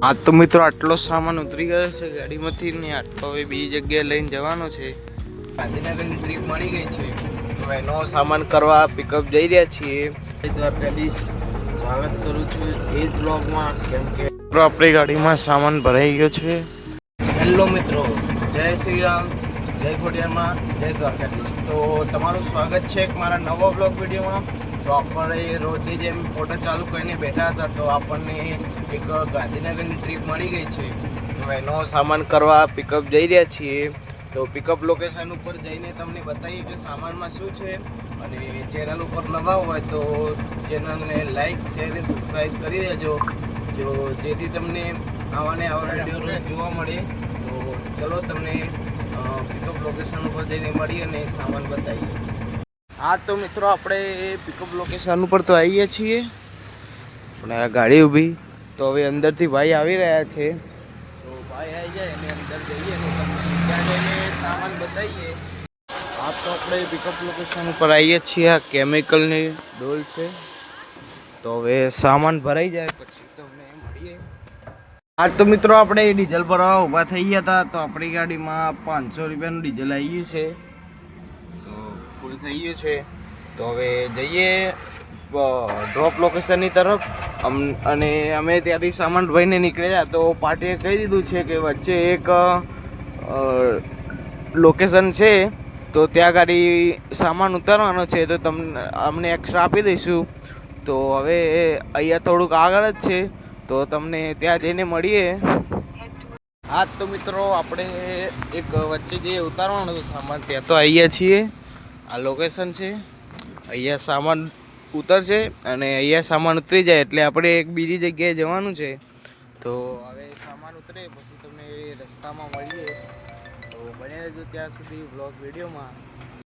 આ તો મિત્રો આટલો સામાન ઉતરી ગયો છે ગાડીમાંથી ને આટલો હવે બીજી જગ્યાએ લઈને જવાનો છે. ગાંધીનગરની ટ્રીપ મળી ગઈ છે તો એનો સામાન કરવા પિકઅપ જઈ રહ્યા છીએ. દ્વારકાધીશ સ્વાગત કરું છું એ જ બ્લોગમાં, કેમ કે આપણી ગાડીમાં સામાન ભરાઈ ગયો છે. હેલો મિત્રો, જય શ્રી રામ, જય ખોડિયારમાં, જય દ્વારકાધીશ. તો તમારું સ્વાગત છે મારા નવા બ્લોગ વિડીયોમાં. તો આપણે રોજની જેમ ફોટો ચાલુ કરીને બેઠા હતા તો આપણને એક ગાંધીનગરની ટ્રીપ મળી ગઈ છે તો એનો સામાન કરવા પિકઅપ જઈ રહ્યા છીએ. તો પિકઅપ લોકેશન ઉપર જઈને તમને બતાવીએ કે સામાનમાં શું છે. અને ચેનલ ઉપર નવા હોય તો ચેનલને લાઈક, શેર અને સબસ્ક્રાઈબ કરી દેજો, જેથી તમને આવા વિડીયો જોવા મળે. તો ચલો તમને પિકઅપ લોકેશન ઉપર જઈને મળીએ અને સામાન બતાવીએ. હા તો મિત્રો, આપણે પિકઅપ લોકેશન ઉપર તો આવીએ છીએ. આપણે આ ગાડી ઊભી તો હવે અંદરથી ભાઈ આવી રહ્યા છે. તો ભાઈ આવી જાય અને અંદર જઈએ ને તમને ત્યાં જઈને સામાન બતાવીએ. હા તો આપણે પિકઅપ લોકેશન ઉપર આવીએ છીએ. આ કેમિકલની ડોલ છે. તો હવે સામાન ભરાઈ જાય પછી તમને મળીએ. હા તો મિત્રો, આપણે ડીઝલ ભરવા ઊભા થઈ ગયા હતા તો આપણી ગાડીમાં 500 રૂપિયાનું ડીઝલ આવી ગયું છે. ફૂલ થઈ ગયું છે. તો હવે જઈએ ડ્રોપ લોકેશનની તરફ. અને અમે ત્યાંથી સામાન ભરીને નીકળ્યા તો પાર્ટીએ કહી દીધું છે કે વચ્ચે એક લોકેશન છે તો ત્યાં ગાડી સામાન ઉતારવાનો છે તો અમને એક્સ્ટ્રા આપી દઈશું. તો હવે અહીંયા થોડુંક આગળ જ છે તો તમને ત્યાં જઈને મળીએ. હા તો મિત્રો, આપણે એક વચ્ચે જે ઉતારવાનો સામાન ત્યાં તો આવીએ છીએ. આ લોકેશન છે, અહીંયા સામાન ઉતરશે અને અહીંયા સામાન ઉતરી જાય એટલે આપણે એક બીજી જગ્યાએ જવાનું છે. તો હવે સામાન ઉતરે પછી તમને રસ્તામાં મળીએ. તો બને રહેજો ત્યાં સુધી બ્લોગ વિડીયોમાં.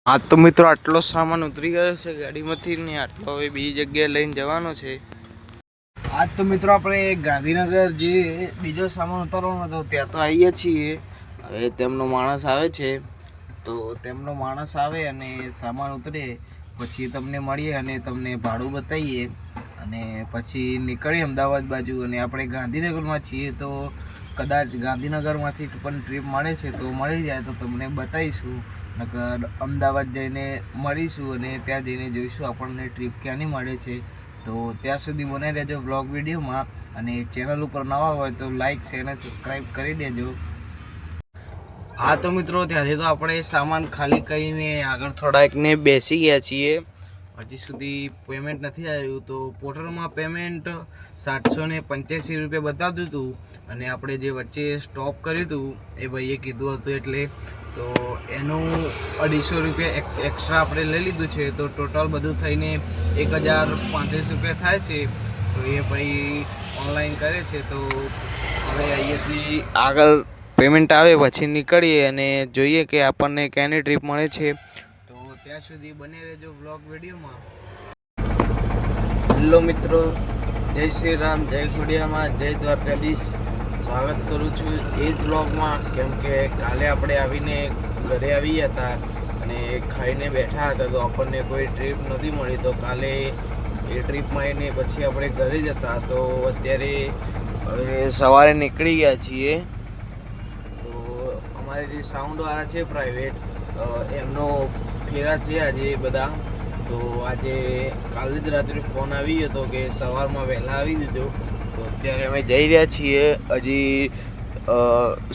હા તો મિત્રો, આટલો સામાન ઉતરી ગયો છે ગાડીમાંથી ને આટલો હવે બીજી જગ્યાએ લઈને જવાનો છે. હા તો મિત્રો, આપણે ગાંધીનગર જે બીજો સામાન ઉતારવાનો હતો ત્યાં તો આવીએ છીએ. હવે તેમનો માણસ આવે છે તો તેમનો માણસ આવે અને સામાન ઉતરે પછી તમને મળીએ અને તમને ભાડું બતાવીએ અને પછી નીકળીએ અમદાવાદ બાજુ. અને આપણે ગાંધીનગરમાં છીએ તો કદાચ ગાંધીનગરમાંથી પણ ટ્રીપ મળે છે તો મળી જાય તો તમને બતાવીશું. નકર અમદાવાદ જઈને મળીશું અને ત્યાં જઈને જોઈશું આપણને ટ્રીપ ક્યાંની મળે છે. તો ત્યાં સુધી બને રહેજો બ્લોગ વિડીયોમાં. અને ચેનલ ઉપર નવા હોય તો લાઈક, શેર અને સબસ્ક્રાઈબ કરી દેજો. હા તો મિત્રો, ત્યાંથી તો આપણે સામાન ખાલી કરીને આગળ થોડાકને બેસી ગયા છીએ. હજી સુધી પેમેન્ટ નથી આવ્યું. તો પોર્ટલમાં પેમેન્ટ 785 રૂપિયા બતાવતું હતું અને આપણે જે વચ્ચે સ્ટોપ કર્યું હતું એ ભાઈએ કીધું હતું એટલે તો એનું 250 રૂપિયા એક્સ્ટ્રા આપણે લઈ લીધું છે. તો ટોટલ બધું થઈને 1035 રૂપિયા થાય છે. તો એ ભાઈ ઓનલાઈન કરે છે. તો હવે અહીંયાથી આગળ પેમેન્ટ આવે પછી નીકળીએ અને જોઈએ કે આપણને ક્યાંની ટ્રીપ મળે છે. તો ત્યાં સુધી બને રહેજો બ્લોગ વિડીયોમાં. હેલો મિત્રો, જય શ્રી રામ, જય ખોડિયામાં, જય દ્વારકાધીશ. સ્વાગત કરું છું એ જ બ્લોગમાં, કેમ કે કાલે આપણે આવીને ઘરે આવી ગયા હતા અને ખાઈને બેઠા હતા તો આપણને કોઈ ટ્રીપ નથી મળી. તો કાલે એ ટ્રીપમાં આવીને પછી આપણે ઘરે જ હતા. તો અત્યારે હવે સવારે નીકળી ગયા છીએ. અમારે જે સાઉન્ડવાળા છે પ્રાઇવેટ, એમનો ફેરા છે આજે બધા. તો આજે કાલે જ રાત્રે ફોન આવી હતો કે સવારમાં વહેલા આવી જજો. તો અત્યારે અમે જઈ રહ્યા છીએ. હજી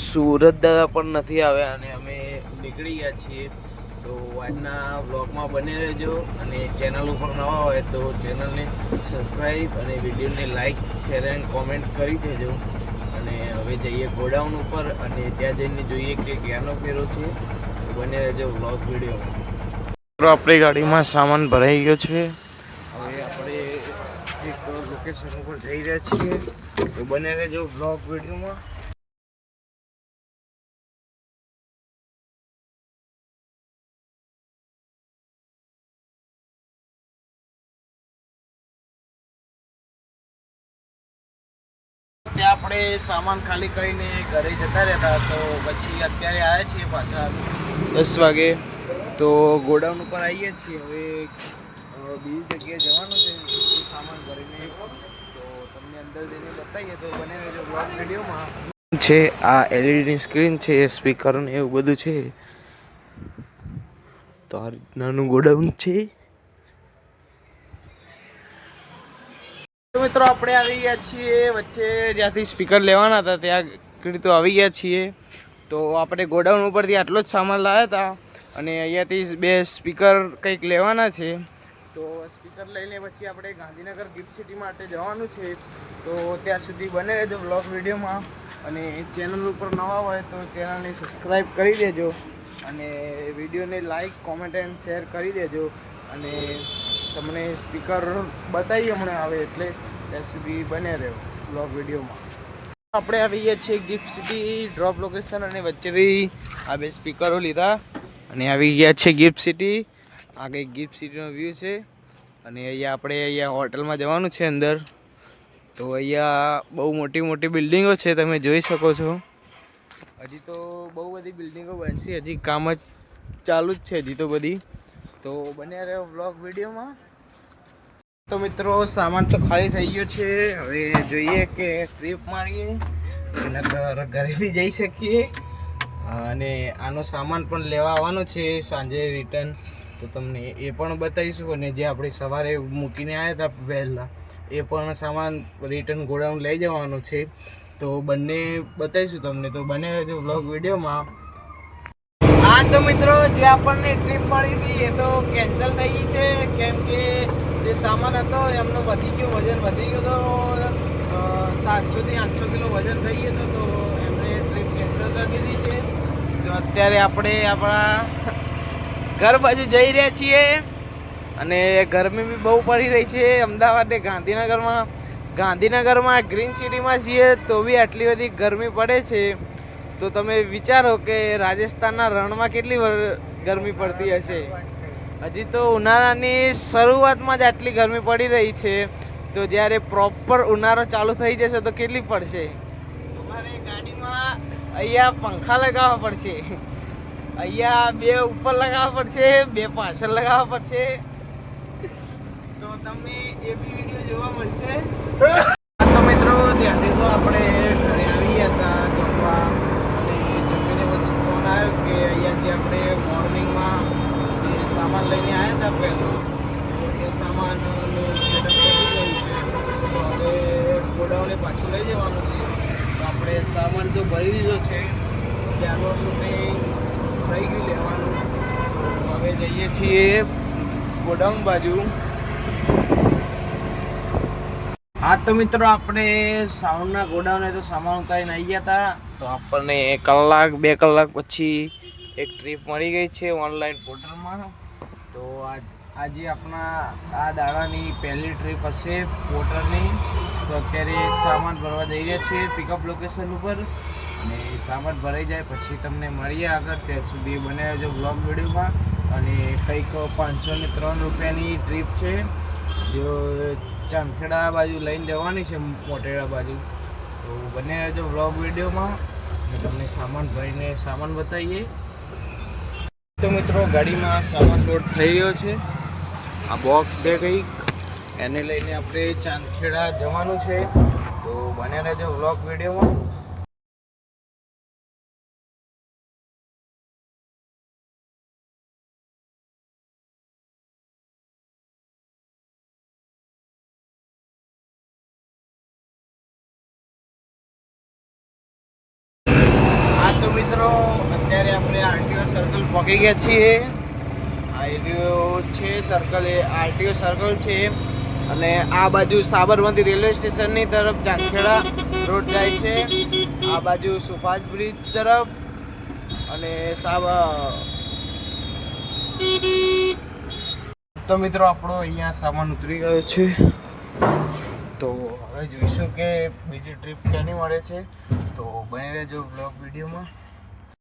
સુરત દાદા પણ નથી આવ્યા અને અમે નીકળી ગયા છીએ. તો આજના બ્લોગમાં બને રહેજો અને ચેનલ ઉપર નવા હોય તો ચેનલને સબસ્ક્રાઈબ અને વિડીયોને લાઈક, શેર અને કોમેન્ટ કરી દેજો. અને હવે જઈએ ગોડાઉન ઉપર અને ત્યાં જઈને જોઈએ કે ક્યાંનો ફેરો છે. તો બને રહેજો બ્લોગ વિડીયોમાં. આપણી ગાડીમાં સામાન ભરાઈ ગયો છે. હવે આપણે એક લોકેશન ઉપર જઈ રહ્યા છીએ. તો બને રહેજો બ્લોગ વિડીયોમાં. ત્યાં આપણે સામાન ખાલી કરીને ઘરે જતા રહેતા તો પછી અત્યારે આવ્યા છીએ પાછા 10 વાગે. તો ગોડાઉન ઉપર આવીએ છીએ. હવે બીજી જગ્યાએ જવાનું છે સામાન ભરીને. તો તમને અંદર જઈને બતાવીએ તો બને રહેજો બ્લોગ વિડીયોમાં. છે આ એલઈડીની સ્ક્રીન છે, સ્પીકર ને એવું બધું છે. તો આ નાનું ગોડાઉન છે. તો મિત્રો આપણે આવી ગયા છીએ વચ્ચે જ્યાંથી સ્પીકર લેવાના હતા ત્યાં તો આવી ગયા છીએ. તો આપણે ગોડાઉન ઉપરથી આટલો જ સામાન લાવ્યા હતા અને અહીંયાથી 2 સ્પીકર કંઈક લેવાના છે. તો સ્પીકર લઈને પછી આપણે ગાંધીનગર ગિફ્ટ સિટી માટે જવાનું છે. તો ત્યાં સુધી બને રહેજો બ્લોગ વિડીયોમાં. અને ચેનલ ઉપર નવા હોય તો ચેનલને સબસ્ક્રાઈબ કરી દેજો અને વિડીયોને લાઈક કોમેન્ટ એન્ડ શેર કરી દેજો. અને તમને સ્પીકર બતાવીએ હમણાં આવે એટલે ત્યાં સુધી બને રહ્યો બ્લોગ વિડીયોમાં. આપણે આવી ગયા છીએ ગિફ્ટ સિટી ડ્રોપ લોકેશન અને વચ્ચેથી આ 2 સ્પીકરો લીધા અને આવી ગયા છે ગિફ્ટ સિટી. આ કંઈક ગિફ્ટ સિટીનો વ્યૂ છે અને અહીંયા હોટલમાં જવાનું છે અંદર. તો અહીંયા બહુ મોટી મોટી બિલ્ડિંગો છે, તમે જોઈ શકો છો. હજી તો બહુ બધી બિલ્ડિંગો બનશે, હજી કામ જ ચાલુ જ છે હજી તો બધી. તો બન્યા રહ્યો બ્લોગ વિડીયોમાં. તો મિત્રો સામાન તો ખાલી થઈ ગયો છે. હવે જોઈએ કે ટ્રીપ મારીએ એના ઘરે બી જઈ શકીએ. અને આનો સામાન પણ લેવા આવવાનો છે સાંજે રિટર્ન. તો તમને એ પણ બતાવીશું અને જે આપણે સવારે મૂકીને આવ્યા હતા વહેલા એ પણ સામાન રિટર્ન ગોડાઉન લઈ જવાનું છે. તો બંને બતાવીશું તમને. તો બને રહેજો બ્લોગ વિડીયોમાં. હા તો મિત્રો જે આપણને ટ્રીપ મળી હતી એ તો કેન્સલ થઈ ગઈ છે, કેમ કે જે સામાન હતો એમનો વજન વધી ગયો તો 700 થી 800 કિલો વજન થઈ ગયું હતું. તો એમણે ટ્રીપ કેન્સલ કરી દીધી છે. તો અત્યારે આપણે આપણા ઘર બાજુ જઈ રહ્યા છીએ અને ગરમી બી બહુ પડી રહી છે અમદાવાદ ગાંધીનગરમાં ગ્રીન સિટીમાં છીએ તો બી આટલી બધી ગરમી પડે છે. તો તમે વિચારો કે રાજસ્થાનના રણમાં કેટલી ગરમી પડતી હશે. હજી તો ઉનાળાની શરૂઆતમાં જ આટલી ગરમી પડી રહી છે, તો જ્યારે પ્રોપર ઉનાળો ચાલુ થઈ જશે તો કેટલી પડશે. તમારે ગાડીમાં અહીંયા પંખા લગાવવા પડશે, અહીંયા 2 ઉપર લગાવવા પડશે, 2 પાછળ લગાવવા પડશે. તો તમને એ બી વિડીયો જોવા મળશે. તો મિત્રો ત્યાંથી તો આપણે ઘરે આવી ગયા હતા જમવા અને જમીને બધું ફોન આવ્યો કે અહીંયાથી આપણે મોર્નિંગમાં જે સામાન લઈને આવ્યા હતા પહેલો એ સામાનનું સેટઅપ કરી ગયું છે. તો હવે ગોડાઉને પાછું લઈ જવાનું છે. તો આપણે સામાન તો ભરી દીધો છે, ત્યાંનો શૂટિંગ થઈ ગયું લેવાનું. હવે જઈએ છીએ ગોડાઉન બાજુ. હા તો મિત્રો આપણે સાઉન્ડના ગોડાઉને તો સામાન ઉતારીને આવી ગયા હતા. તો આપણને 1 2 કલાક પછી એક ટ્રીપ મળી ગઈ છે ઓનલાઈન પોર્ટલમાં. તો આજે આપણા આ દાડાની પહેલી ટ્રીપ હશે પોર્ટલની. તો અત્યારે સામાન ભરવા જઈ રહ્યા છીએ પિકઅપ લોકેશન ઉપર અને સામાન ભરાઈ જાય પછી તમને મળીએ આગળ. ત્યાં સુધી બને રહેજો બ્લોગ વિડીયોમાં. અને કંઈક 503 રૂપિયાની ટ્રીપ છે જો ચાંદખેડા બાજુ લઈને જવાની છે મોટેરા બાજુ. તો બને રહેજો બ્લોગ વિડીયોમાં અને તમને સામાન ભરીને સામાન બતાવીએ. તો મિત્રો ગાડીમાં સામાન લોડ થઈ રહ્યો છે. આ બોક્સ છે કંઈક, એને લઈને આપણે ચાંદખેડા જવાનું છે. તો બને રહેજો બ્લોગ વિડીયોમાં. તો મિત્રો અત્યારે આપણે આરટીઓ સર્કલ પહોંચી ગયા છીએ. આરટીઓ છે સર્કલ, એ આરટીઓ સર્કલ છે અને આ બાજુ સાબરમતી રેલવે સ્ટેશનની તરફ ચાંદખેડા રોડ જાય છે, આ બાજુ સુભાષ બ્રિજ તરફ અને તો મિત્રો આપણો અહીંયા સામાન ઉતરી ગયો છે. તો હવે જોઈશું કે બીજી ટ્રીપ ક્યાંની મળે છે. તો બની રહેજો બ્લોગ વિડીયોમાં.